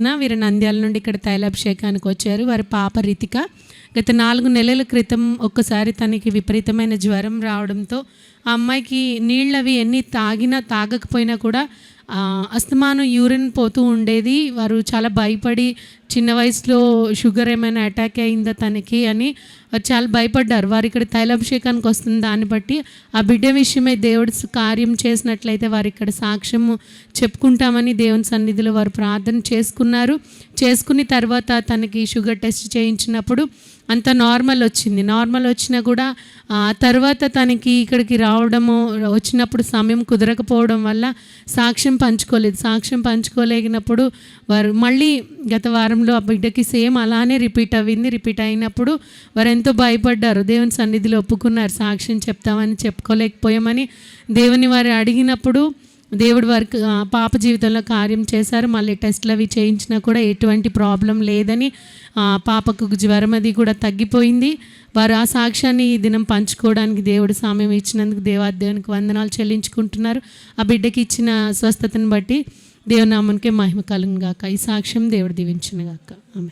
వీరు నంద్యాల నుండి ఇక్కడ తైలాభిషేకానికి వచ్చారు. వారి పాప రితిక గత 4 నెలల క్రితం ఒక్కసారి తనకి విపరీతమైన జ్వరం రావడంతో ఆ అమ్మాయికి నీళ్ళవి ఎన్ని తాగినా తాగకపోయినా కూడా అస్తమానం యూరిన్ పోతూ ఉండేది. వారు చాలా భయపడి చిన్న వయసులో షుగర్ ఏమైనా అటాక్ అయిందా తనకి అని చాలా భయపడ్డారు. వారు ఇక్కడ తైలాభిషేకానికి వస్తుంది దాన్ని బట్టి ఆ బిడ్డ విషయమై దేవుడు కార్యం చేసినట్లయితే వారు ఇక్కడ సాక్ష్యము చెప్పుకుంటామని దేవుని సన్నిధిలో వారు ప్రార్థన చేసుకున్నారు. చేసుకుని తర్వాత తనకి షుగర్ టెస్ట్ చేయించినప్పుడు అంత నార్మల్ వచ్చింది. నార్మల్ వచ్చినా కూడా తర్వాత తనకి ఇక్కడికి రావడము వచ్చినప్పుడు సమయం కుదరకపోవడం వల్ల సాక్ష్యం పంచుకోలేదు. సాక్ష్యం పంచుకోలేగినప్పుడు వారు మళ్ళీ గత వారంలో ఆ బిడ్డకి సేమ్ అలానే రిపీట్ అయింది. రిపీట్ అయినప్పుడు వారు ఎంతో భయపడ్డారు. దేవుని సన్నిధిలో ఒప్పుకున్నారు, సాక్ష్యం చెప్తామని చెప్పుకోలేకపోయామని దేవుని వారు అడిగినప్పుడు దేవుడు వారికి పాప జీవితంలో కార్యం చేశారు. మళ్ళీ టెస్ట్లు అవి చేయించినా కూడా ఎటువంటి ప్రాబ్లం లేదని, పాపకు జ్వరం అది కూడా తగ్గిపోయింది. వారు ఆ సాక్ష్యాన్ని ఈ దినం పంచుకోవడానికి దేవుడు సమయం ఇచ్చినందుకు దేవునికి వందనాలు చెల్లించుకుంటున్నారు. ఆ బిడ్డకి ఇచ్చిన స్వస్థతను బట్టి దేవుని నామానికే మహిమ కలుగును గాక. ఈ సాక్ష్యం దేవుడు దీవించును గాక. ఆమేన్.